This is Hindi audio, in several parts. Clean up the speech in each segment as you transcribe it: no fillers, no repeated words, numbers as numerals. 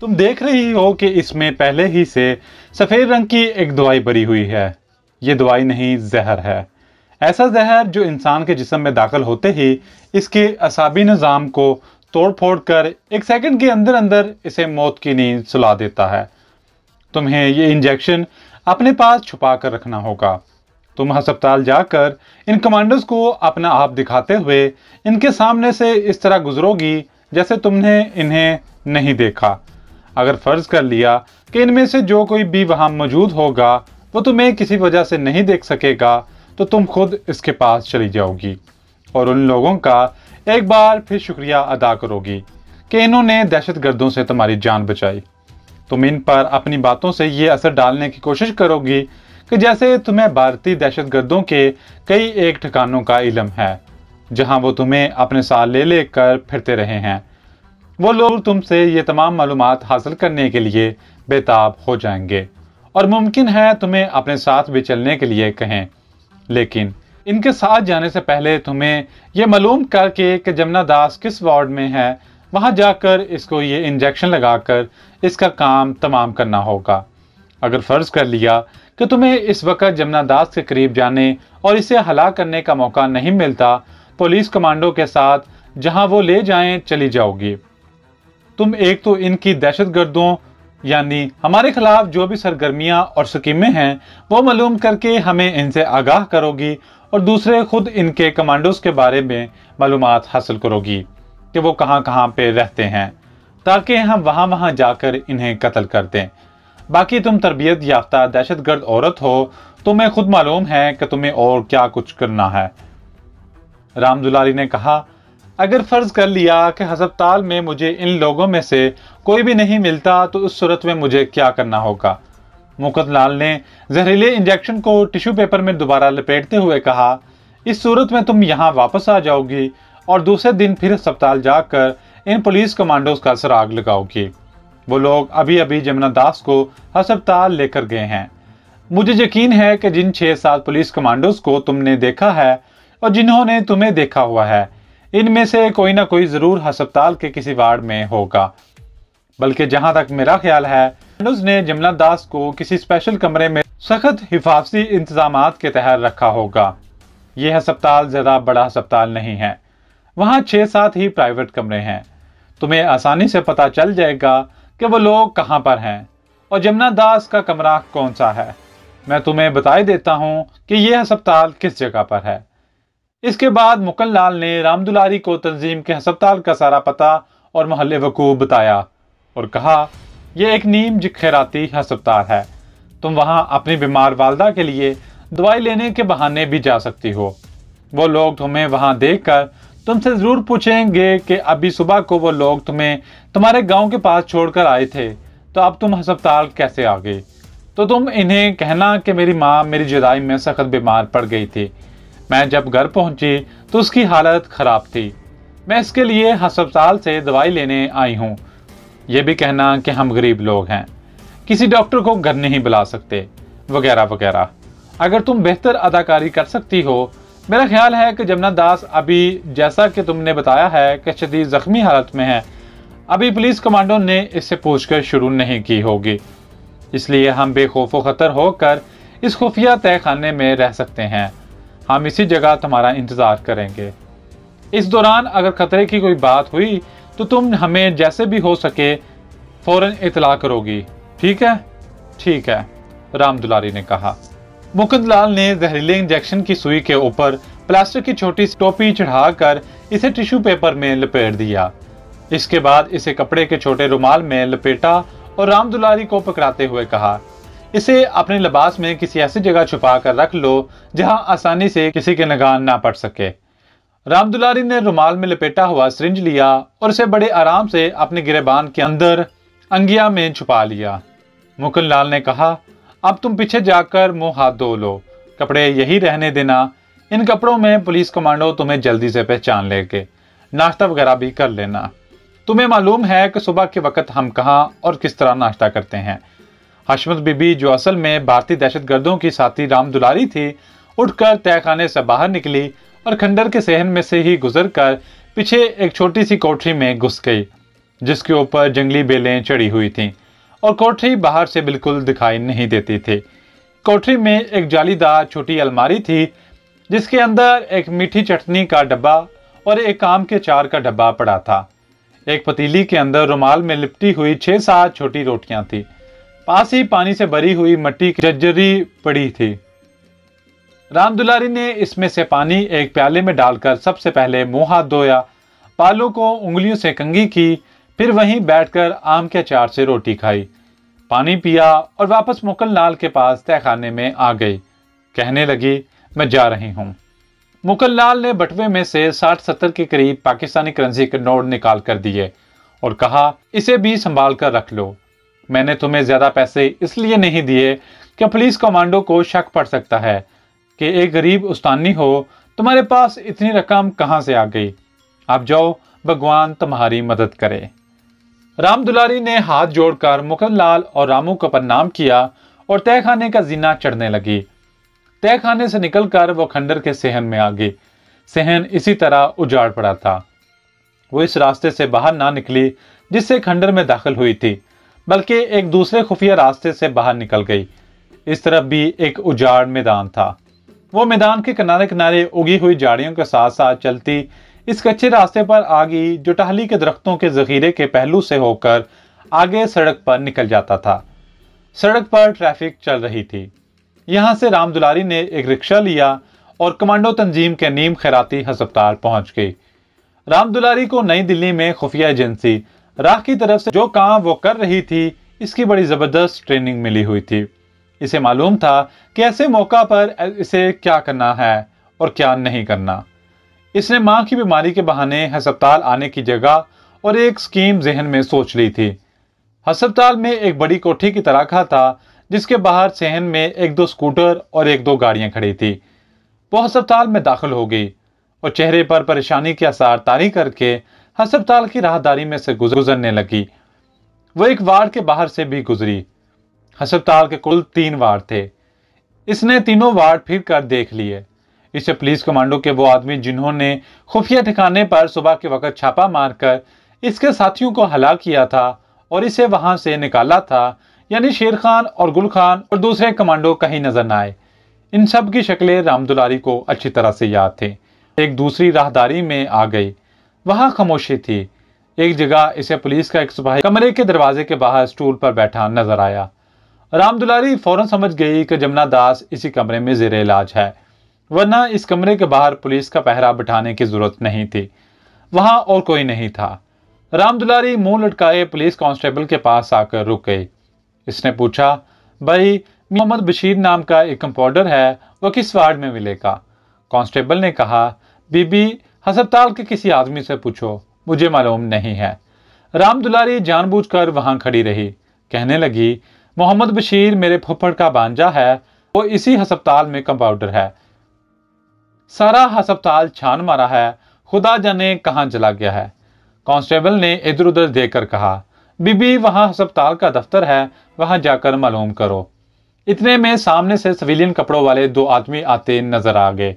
तुम देख रही हो कि इसमें पहले ही से सफ़ेद रंग की एक दवाई भरी हुई है। ये दवाई नहीं, जहर है। ऐसा जहर जो इंसान के जिस्म में दाखिल होते ही इसके असाबी निज़ाम को तोड़ फोड़ कर 1 सेकंड के अंदर अंदर इसे मौत की नींद सुला देता है। तुम्हें ये इंजेक्शन अपने पास छुपा कर रखना होगा। तुम अस्पताल जाकर इन कमांडोज को अपना आप दिखाते हुए इनके सामने से इस तरह गुजरोगी जैसे तुमने इन्हें नहीं देखा। अगर फर्ज कर लिया कि इनमें से जो कोई भी वहां मौजूद होगा वो तुम्हें किसी वजह से नहीं देख सकेगा, तो तुम खुद इसके पास चली जाओगी और उन लोगों का एक बार फिर शुक्रिया अदा करोगी कि इन्होंने दहशतगर्दों से तुम्हारी जान बचाई। तुम इन पर अपनी बातों से ये असर डालने की कोशिश करोगी कि जैसे तुम्हें भारतीय दहशतगर्दों के कई एक ठिकानों का इल्म है जहां वो तुम्हें अपने साथ ले लेकर फिरते रहे हैं। वो लोग तुमसे ये तमाम मालूमात हासिल करने के लिए बेताब हो जाएंगे और मुमकिन है तुम्हें अपने साथ भी चलने के लिए कहें, लेकिन इनके साथ जाने से पहले तुम्हें यह मालूम करके कि जमुना दास किस वार्ड में है वहां जाकर इसको ये इंजेक्शन लगाकर इसका काम तमाम करना होगा। अगर फर्ज कर लिया कि तुम्हें इस वक्त जमुना दास के करीब जाने और इसे हलाक करने का मौका नहीं मिलता, पुलिस कमांडो के साथ जहां वो ले जाएं चली जाओगी। तुम एक तो इनकी दहशतगर्दों यानी हमारे खिलाफ जो भी सरगर्मियां और स्कीमें हैं वो मालूम करके हमें इनसे आगाह करोगी और दूसरे खुद इनके कमांडोज के बारे में मालूमात हासिल करोगी कि वो कहां कहां पे रहते हैं, ताकि हम वहां वहां जाकर इन्हें कत्ल कर दें। बाकी तुम तरबियत याफ्ता दहशतगर्द औरत हो, तुम्हें खुद मालूम है कि तुम्हें और क्या कुछ करना है। राम दुलारी ने कहा, अगर फर्ज कर लिया कि अस्पताल में मुझे इन लोगों में से कोई भी नहीं मिलता तो उस सूरत में मुझे क्या करना होगा। मुकुंद लाल ने जहरीले इंजेक्शन को टिश्यू पेपर में दोबारा लपेटते हुए कहा, इस सूरत में तुम यहाँ वापस आ जाओगी और दूसरे दिन फिर अस्पताल जाकर इन पुलिस कमांडोज का सुराग लगाओगी। वो लोग अभी अभी जमुना दास को अस्पताल लेकर गए हैं। मुझे यकीन है कि जिन 6-7 पुलिस कमांडोज को तुमने देखा है और जिन्होंने तुम्हें देखा हुआ है, इनमें से कोई ना कोई जरूर अस्पताल के किसी वार्ड में होगा। बल्कि जहां तक मेरा ख्याल है, ने जमुना दास को किसी स्पेशल कमरे में सख्त हिफाजती इंतजामात के तहत रखा होगा। यह अस्पताल ज्यादा बड़ा अस्पताल नहीं है, वहां 6-7 ही प्राइवेट कमरे हैं। तुम्हें आसानी से पता चल जाएगा कि वो लोग कहां पर हैं और जमुना दास का कमरा कौन सा है। मैं तुम्हें बता देता हूं कि यह अस्पताल किस जगह पर है। इसके बाद मुकुंद लाल ने राम दुलारी को तंजीम के अस्पताल का सारा पता और मोहल्ले वकूफ बताया और कहा, यह एक नीम खैराती अस्पताल है। तुम वहां अपनी बीमार वालदा के लिए दवाई लेने के बहाने भी जा सकती हो। वो लोग तुम्हें वहां देखकर तुमसे जरूर पूछेंगे कि अभी सुबह को वो लोग तुम्हें तुम्हारे गांव के पास छोड़कर आए थे, तो अब तुम अस्पताल कैसे आ गई। तो तुम इन्हें कहना कि मेरी माँ मेरी जुदाई में सख्त बीमार पड़ गई थी। मैं जब घर पहुंची तो उसकी हालत खराब थी। मैं इसके लिए अस्पताल से दवाई लेने आई हूँ। यह भी कहना कि हम गरीब लोग हैं, किसी डॉक्टर को घर नहीं बुला सकते, वगैरह वगैरह। अगर तुम बेहतर अदाकारी कर सकती हो, मेरा ख्याल है कि जमुना दास अभी, जैसा कि तुमने बताया है कि शदीद जख्मी हालत में है, अभी पुलिस कमांडो ने इससे पूछकर शुरू नहीं की होगी। इसलिए हम बेखौफ खतर होकर इस खुफिया तहखाने में रह सकते हैं। हम इसी जगह तुम्हारा इंतजार करेंगे। इस दौरान अगर खतरे की कोई बात हुई तो तुम हमें जैसे भी हो सके फौरन इतला करोगी। ठीक है? ठीक है, राम दुलारी ने कहा। मुकुंद लाल ने जहरीले इंजेक्शन की सुई के ऊपर प्लास्टिक की छोटी सी टोपी चढ़ाकर इसे टिश्यू पेपर में लपेट दिया। इसके बाद इसे कपड़े के छोटे रुमाल में लपेटा और राम दुलारी को पकड़ाते हुए कहा, इसे अपने लिबास में किसी ऐसी जगह छुपा कर रख लो जहां आसानी से किसी के निगाह ना पड़ सके। राम दुलारी ने रुमाल में लपेटा हुआ सिरिंज लिया और इसे बड़े आराम से अपने गिरेबान के अंदर अंगिया में छुपा लिया। मुकुंद लाल ने कहा, अब तुम पीछे जाकर मुंह हाथ धो लो, कपड़े यही रहने देना। इन कपड़ों में पुलिस कमांडो तुम्हें जल्दी से पहचान लेंगे। नाश्ता वगैरह भी कर लेना। तुम्हें मालूम है कि सुबह के वक्त हम कहाँ और किस तरह नाश्ता करते हैं। हशमत बीबी, जो असल में भारतीय दहशतगर्दों की साथी राम दुलारी थी, उठकर तहखाने से बाहर निकली और खंडर के सहन में से ही गुजरकर पीछे एक छोटी सी कोठरी में घुस गई। जिसके ऊपर जंगली बेलें चढ़ी हुई थीं और कोठरी बाहर से बिल्कुल दिखाई नहीं देती थी। कोठरी में एक जालीदार छोटी अलमारी थी जिसके अंदर एक मीठी चटनी का डब्बा और एक आम के अचार का डब्बा पड़ा था। एक पतीली के अंदर रुमाल में लिपटी हुई 6-7 छोटी रोटियां थी। पास ही पानी से भरी हुई मट्टी की जज्जरी पड़ी थी। रामदुलारी ने इसमें से पानी एक प्याले में डालकर सबसे पहले मुंह हाथ धोया, बालों को उंगलियों से कंघी की, फिर वहीं बैठकर आम के अचार से रोटी खाई, पानी पिया और वापस मुकल लाल के पास तहखाने में आ गई। कहने लगी, मैं जा रही हूं। मुकल लाल ने बटुए में से 60-70 के करीब पाकिस्तानी करेंसी के नोट निकाल कर दिए और कहा, इसे भी संभाल कर रख लो। मैंने तुम्हें ज्यादा पैसे इसलिए नहीं दिए कि पुलिस कमांडो को शक पड़ सकता है कि एक गरीब उस्तानी हो, तुम्हारे पास इतनी रकम कहां से आ गई। आप जाओ, भगवान तुम्हारी मदद करे। रामदुलारी ने हाथ जोड़कर मुकल लाल और रामू को प्रणाम किया और तहखाने का जीना चढ़ने लगी। तहखाने से निकलकर वो खंडर के सहन में आ गई। सहन इसी तरह उजाड़ पड़ा था। वो इस रास्ते से बाहर ना निकली जिससे खंडर में दाखिल हुई थी, बल्कि एक दूसरे खुफिया रास्ते से बाहर निकल गई। इस तरफ भी एक उजाड़ मैदान था। वो मैदान के किनारे किनारे उगी हुई झाड़ियों के साथ साथ चलती इस कच्चे रास्ते पर आ गई जो टहली के दरख्तों के जखीरे के पहलू से होकर आगे सड़क पर निकल जाता था। सड़क पर ट्रैफिक चल रही थी। यहां से रामदुलारी ने एक रिक्शा लिया और कमांडो तंजीम के नीम खैराती अस्पताल पहुंच गई। रामदुलारी को नई दिल्ली में खुफिया एजेंसी राह की तरफ से जो काम वो कर रही थी, इसकी बड़ी जबरदस्त ट्रेनिंग मिली हुई थी। इसे मालूम था कि ऐसे मौका पर इसे क्या करना है और क्या नहीं करना। इसने मां की बीमारी के बहाने अस्पताल आने की जगह और एक स्कीम जहन में सोच ली थी। अस्पताल में एक बड़ी कोठी की तराखा था जिसके बाहर सहन में 1-2 स्कूटर और 1-2 गाड़ियां खड़ी थी। वो अस्पताल में दाखिल हो गई और चेहरे पर परेशानी के आसार तारी करके अस्पताल की राहदारी में से गुजरने लगी। वो एक वार्ड के बाहर से भी गुजरी। अस्पताल के कुल 3 वार्ड थे। इसने तीनों वार्ड फिर कर देख लिए। इसे पुलिस कमांडो के वो आदमी जिन्होंने खुफिया ठिकाने पर सुबह के वक्त छापा मारकर इसके साथियों को हलाक किया था और इसे वहां से निकाला था, यानी शेर खान और गुल खान और दूसरे कमांडो कहीं नजर न आए। इन सब की शक्लें रामदुलारी को अच्छी तरह से याद थे। एक दूसरी राहदारी में आ गई। वहां खामोशी थी। एक जगह इसे पुलिस का एक सिपाही कमरे के दरवाजे के बाहर स्टूल पर बैठा नजर आया। रामदुलारी फौरन समझ गई कि जमुना दास इसी कमरे में जेर इलाज है, वरना इस कमरे के बाहर पुलिस का पहरा बिठाने की जरूरत नहीं थी। वहां और कोई नहीं था। रामदुलारी मुंह लटकाए पुलिस कांस्टेबल के पास आकर रुक गई। इसने पूछा, भाई मोहम्मद बशीर नाम का एक कंपाउंडर है, वो किस वार्ड में मिलेगा? कांस्टेबल ने कहा, बीबी अस्पताल के किसी आदमी से पूछो, मुझे मालूम नहीं है। रामदुलारी जानबूझकर वहां खड़ी रही। कहने लगी, मोहम्मद बशीर मेरे फुफ्फड़ का भांजा है, वो इसी अस्पताल में कंपाउंडर है। सारा अस्पताल छान मारा है, खुदा जाने कहां चला गया है। कांस्टेबल ने इधर उधर देखकर कहा, बीबी वहां अस्पताल का दफ्तर है, वहां जाकर मालूम करो। इतने में सामने से सिविलियन कपड़ों वाले 2 आदमी आते नजर आ गए।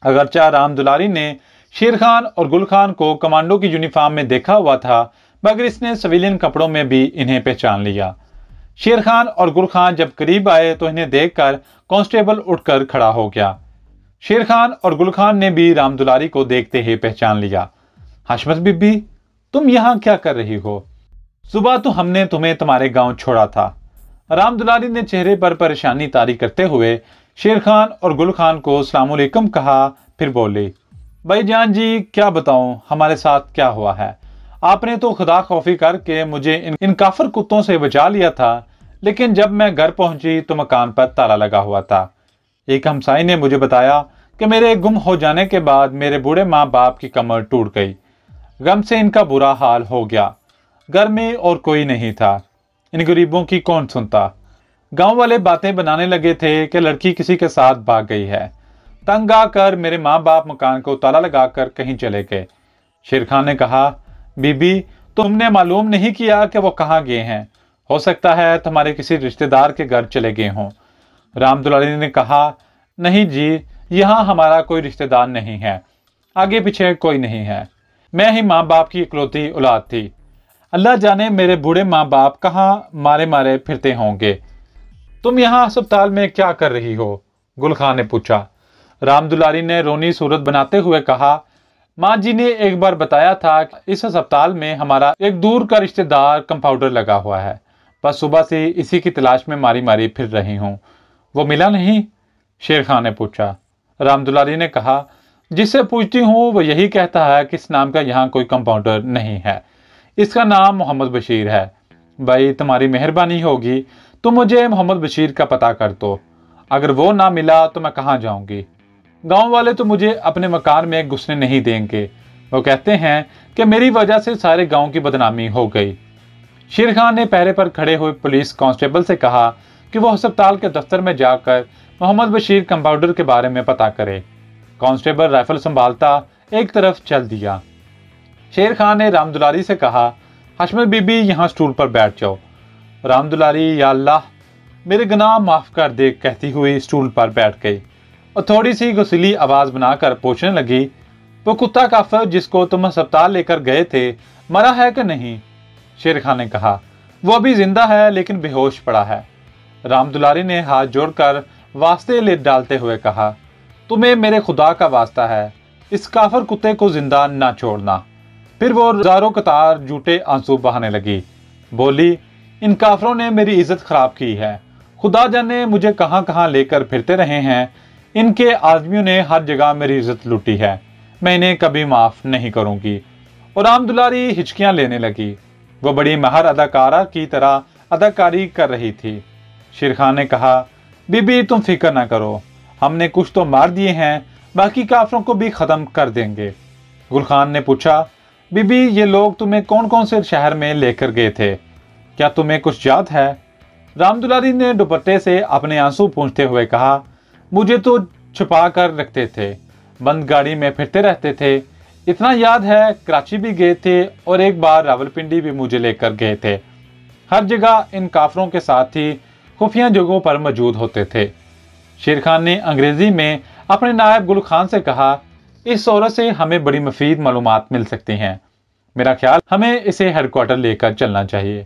अगरचा रामदुलारी ने शेर खान और गुल खान को कमांडो की यूनिफॉर्म में देखा हुआ था, मगर इसने सिविलियन कपड़ों में भी इन्हें पहचान लिया। शेर खान और गुल खान जब करीब आए तो इन्हें देखकर कांस्टेबल उठकर खड़ा हो गया। शेर खान और गुल खान ने भी रामदुलारी को देखते ही पहचान लिया। हाशमत बीबी, तुम यहाँ क्या कर रही हो? सुबह तो हमने तुम्हें तुम्हारे गांव छोड़ा था। रामदुलारी ने चेहरे पर परेशानी तारी करते हुए शेर खान और गुल खान को अस्सलाम वालेकुम कहा, फिर बोली, भाईजान जी क्या बताऊं हमारे साथ क्या हुआ है। आपने तो खुदा खौफी करके मुझे इन काफिर कुत्तों से बचा लिया था, लेकिन जब मैं घर पहुंची तो मकान पर ताला लगा हुआ था। एक हमसाई ने मुझे बताया कि मेरे गुम हो जाने के बाद मेरे बूढ़े माँ बाप की कमर टूट गई। गम से इनका बुरा हाल हो गया। घर में और कोई नहीं था। इन गरीबों की कौन सुनता। गांव वाले बातें बनाने लगे थे कि लड़की किसी के साथ भाग गई है। तंग आकर मेरे माँ बाप मकान को ताला लगाकर कहीं चले गए। शेर खान ने कहा, बीबी तुमने मालूम नहीं किया कि वो कहाँ गए हैं। हो सकता है तुम्हारे किसी रिश्तेदार के घर चले गए हों। रामदुलारी ने कहा, नहीं जी, यहाँ हमारा कोई रिश्तेदार नहीं है, आगे पीछे कोई नहीं है। मैं ही माँ बाप की इकलौती औलाद थी। अल्लाह जाने मेरे बूढ़े माँ बाप कहाँ मारे मारे फिरते होंगे। तुम यहाँ अस्पताल में क्या कर रही हो? गुल खान ने पूछा। रामदुलारी ने रोनी सूरत बनाते हुए कहा, माँ जी ने एक बार बताया था कि इस अस्पताल में हमारा एक दूर का रिश्तेदार कंपाउंडर लगा हुआ है। बस सुबह से इसी की तलाश में मारी मारी फिर रही हूँ। वो मिला नहीं? शेर खान ने पूछा। रामदुलारी ने कहा, जिससे पूछती हूँ वो यही कहता है कि इस नाम का यहाँ कोई कंपाउंडर नहीं है। इसका नाम मोहम्मद बशीर है। भाई तुम्हारी मेहरबानी होगी तो मुझे मोहम्मद बशीर का पता कर दो। अगर वो ना मिला तो मैं कहाँ जाऊंगी? गांव वाले तो मुझे अपने मकान में घुसने नहीं देंगे। वो कहते हैं कि मेरी वजह से सारे गांव की बदनामी हो गई। शेर खान ने पहरे पर खड़े हुए पुलिस कांस्टेबल से कहा कि वो अस्पताल के दफ्तर में जाकर मोहम्मद बशीर कंपाउंडर के बारे में पता करे। कांस्टेबल राइफल संभालता एक तरफ चल दिया। शेर खान ने रामदुलारी से कहा, हशमत बीबी यहाँ स्टूल पर बैठ जाओ। रामदुलारी, या अल्लाह मेरे गुनाह माफ कर दे, कहती हुई स्टूल पर बैठ गई और थोड़ी सी गुस्सीली आवाज बनाकर पूछने लगी, वो कुत्ता काफिर जिसको तुम अस्पताल लेकर गए थे मरा है कि नहीं? शेर खान ने कहा, वो अभी जिंदा है लेकिन बेहोश पड़ा है। रामदुलारी ने हाथ जोड़कर वास्ते ले डालते हुए कहा, तुम्हें मेरे खुदा का वास्ता है, इस काफिर कुत्ते को जिंदा ना छोड़ना। फिर वो हजारों कतार झूठे आंसू बहाने लगी। बोली, इन काफिरों ने मेरी इज्जत खराब की है। खुदा जाने मुझे कहां कहां लेकर फिरते रहे हैं। इनके आदमियों ने हर जगह मेरी इज्जत लूटी है। मैं इन्हें कभी माफ नहीं करूंगी। और रामदुलारी हिचकियां लेने लगी। वो बड़ी माहिर अदाकारा की तरह अदाकारी कर रही थी। शेर खान ने कहा, बीबी तुम फिक्र ना करो, हमने कुछ तो मार दिए हैं, बाकी काफिरों को भी खत्म कर देंगे। गुल खान ने पूछा, बीबी ये लोग तुम्हें कौन कौन से शहर में लेकर गए थे? क्या तुम्हें कुछ याद है? रामदुलारी ने दुपट्टे से अपने आंसू पोंछते हुए कहा, मुझे तो छुपा कर रखते थे, बंद गाड़ी में फिरते रहते थे। इतना याद है कराची भी गए थे और एक बार रावलपिंडी भी मुझे लेकर गए थे। हर जगह इन काफिरों के साथ ही खुफिया जगहों पर मौजूद होते थे। शेर खान ने अंग्रेजी में अपने नायब गुल खान से कहा, इस औरत से हमें बड़ी मुफीद मालूमात मिल सकती हैं। मेरा ख्याल हमें इसे हेडक्वार्टर लेकर चलना चाहिए।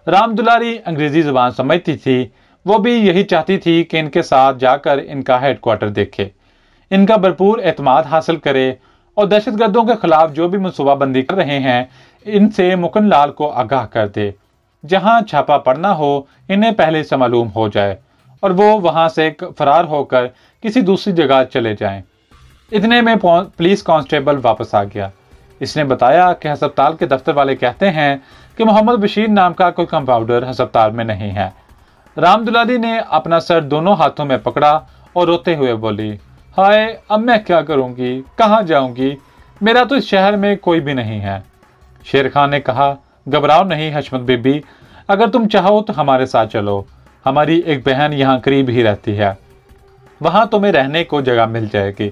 रामदुलारी अंग्रेजी जुबान समझती थी। वो भी यही चाहती थी कि इनके साथ जाकर इनका हेडक्वार्टर देखे, इनका भरपूर एतमाद हासिल करे और दहशतगर्दों के खिलाफ जो भी मनसूबाबंदी कर रहे हैं इनसे मुकन लाल को आगाह कर दे। जहां छापा पड़ना हो इन्हें पहले से मालूम हो जाए और वो वहां से फरार होकर किसी दूसरी जगह चले जाएं। इतने में पुलिस कांस्टेबल वापस आ गया। इसने बताया कि अस्पताल के दफ्तर वाले कहते हैं कि मोहम्मद बशीर नाम का कोई कंपाउंडर अस्पताल में नहीं है। रामदुलारी ने अपना सर दोनों हाथों में पकड़ा और रोते हुए बोली, हाय अब मैं क्या करूंगी, कहाँ जाऊंगी? मेरा तो इस शहर में कोई भी नहीं है। शेर खान ने कहा, घबराओ नहीं हशमत बीबी, अगर तुम चाहो तो हमारे साथ चलो। हमारी एक बहन यहाँ करीब ही रहती है, वहां तुम्हें रहने को जगह मिल जाएगी।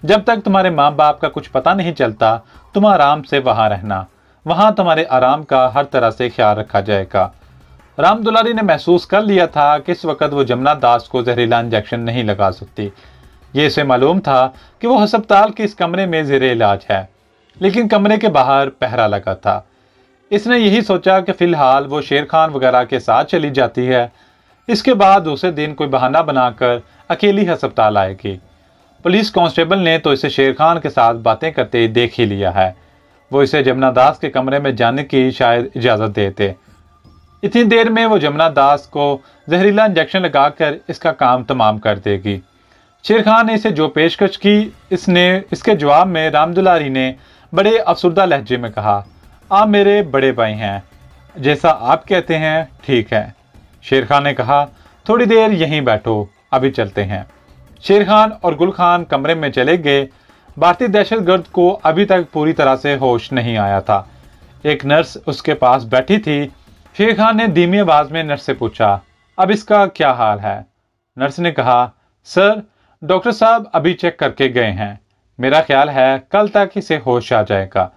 जब तक तुम्हारे माँ बाप का कुछ पता नहीं चलता तुम आराम से वहां रहना। वहां तुम्हारे आराम का हर तरह से ख्याल रखा जाएगा। रामदुलारी ने महसूस कर लिया था कि इस वक्त वो जमुना दास को जहरीला इंजेक्शन नहीं लगा सकती। ये इसे मालूम था कि वो अस्पताल के इस कमरे में ज़ेरे इलाज है, लेकिन कमरे के बाहर पहरा लगा था। इसने यही सोचा कि फिलहाल वो शेर खान वगैरह के साथ चली जाती है। इसके बाद दूसरे दिन कोई बहाना बनाकर अकेली अस्पताल आएगी। पुलिस कांस्टेबल ने तो इसे शेर खान के साथ बातें करते देख ही लिया है। वो इसे जमुना दास के कमरे में जाने की शायद इजाज़त देते। इतनी देर में वो जमुना दास को जहरीला इंजेक्शन लगाकर इसका काम तमाम कर देगी। शेर खान ने इसे जो पेशकश की इसके जवाब में रामदुलारी ने बड़े अफसुर्दा लहजे में कहा, आप मेरे बड़े भाई हैं, जैसा आप कहते हैं ठीक है। शेर खान ने कहा, थोड़ी देर यहीं बैठो, अभी चलते हैं। शेर खान और गुल खान कमरे में चले गए। भारतीय दहशतगर्द को अभी तक पूरी तरह से होश नहीं आया था। एक नर्स उसके पास बैठी थी। शेर खान ने धीमी आवाज में नर्स से पूछा, अब इसका क्या हाल है? नर्स ने कहा, सर डॉक्टर साहब अभी चेक करके गए हैं, मेरा ख्याल है कल तक इसे होश आ जाएगा।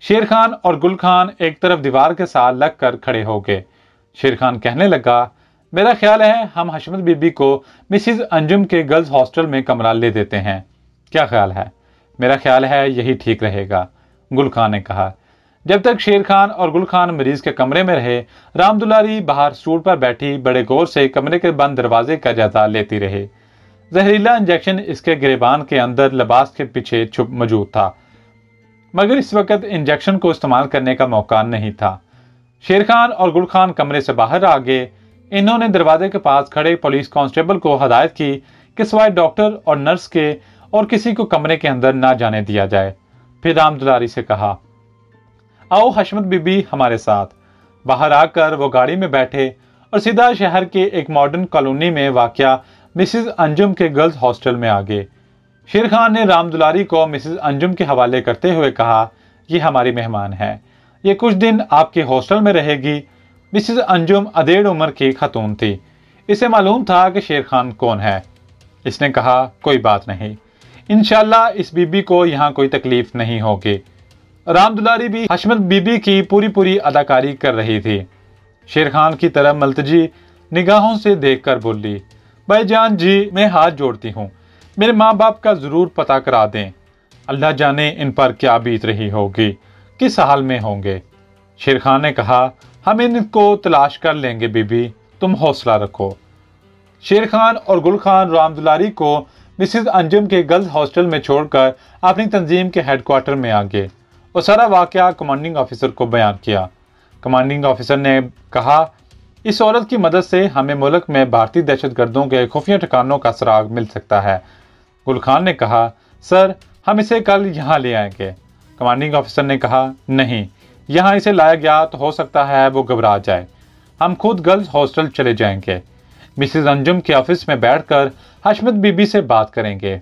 शेर खान और गुल खान एक तरफ दीवार के साथ लग कर खड़े हो गए। शेर खान कहने लगा, मेरा ख्याल है हम हशमत बीबी को मिसिज अंजुम के गर्ल्स हॉस्टल में कमरा ले देते हैं। क्या ख्याल है? मेरा ख्याल है यही ठीक रहेगा, गुल खान ने कहा। जब तक शेर खान और गुल खान मरीज के कमरे में रहे, राम दुलारी बाहर स्टूल पर बैठी बड़े गौर से कमरे के बंद दरवाजे का जायजा लेती रही। जहरीला इंजेक्शन इसके गिरेबान के अंदर लिबास के पीछे छुप मौजूद था, मगर इस वक्त इंजेक्शन को इस्तेमाल करने का मौका नहीं था। शेर खान और गुल खान कमरे से बाहर आ गए। इन्होंने दरवाजे के पास खड़े पुलिस कांस्टेबल को हदायत की कि सिवाय डॉक्टर और नर्स के और किसी को कमरे के अंदर ना जाने दिया जाए। फिर राम दुलारी से कहा, आओ हशमत बीबी हमारे साथ। बाहर आकर वो गाड़ी में बैठे और सीधा शहर के एक मॉडर्न कॉलोनी में वाक़या मिसेस अंजुम के गर्ल्स हॉस्टल में आ गए। शेर खान ने राम दुलारी को मिसेस अंजुम के हवाले करते हुए कहा, ये हमारी मेहमान है, ये कुछ दिन आपके हॉस्टल में रहेगी। मिसेस अंजुम अधेड़ उम्र की खातून थी। इसे मालूम था कि शेर खान कौन है। इसने कहा, कोई बात नहीं, इंशाल्लाह इस बीबी को यहाँ कोई तकलीफ नहीं होगी। राम दुलारी भी हशमत बीबी की पूरी अदाकारी कर रही थी। शेर खान की तरफ मल्तजी निगाहों से देखकर बोली, भाईजान जी, मैं हाथ जोड़ती हूँ, मेरे माँ बाप का जरूर पता करा दें। अल्लाह जाने इन पर क्या बीत रही होगी, किस हाल में होंगे। शेर खान ने कहा, हम इनको तलाश कर लेंगे बीबी, तुम हौसला रखो। शेर खान और गुल खान राम दुलारी को मिसेस अंजुम के गर्ल्स हॉस्टल में छोड़कर अपनी तंजीम के हेडक्वार्टर में आ गए और सारा वाकया कमांडिंग ऑफिसर को बयान किया। कमांडिंग ऑफिसर ने कहा, इस औरत की मदद से हमें मुल्क में भारतीय दहशतगर्दों के खुफिया ठिकानों का सुराग मिल सकता है। गुल खान ने कहा, सर हम इसे कल यहाँ ले आएंगे। कमांडिंग ऑफिसर ने कहा, नहीं, यहाँ इसे लाया गया तो हो सकता है वो घबरा जाए, हम खुद गर्ल्स हॉस्टल चले जाएंगे। मिसेस अंजुम के ऑफिस में बैठकर हशमत बीबी से बात करेंगे।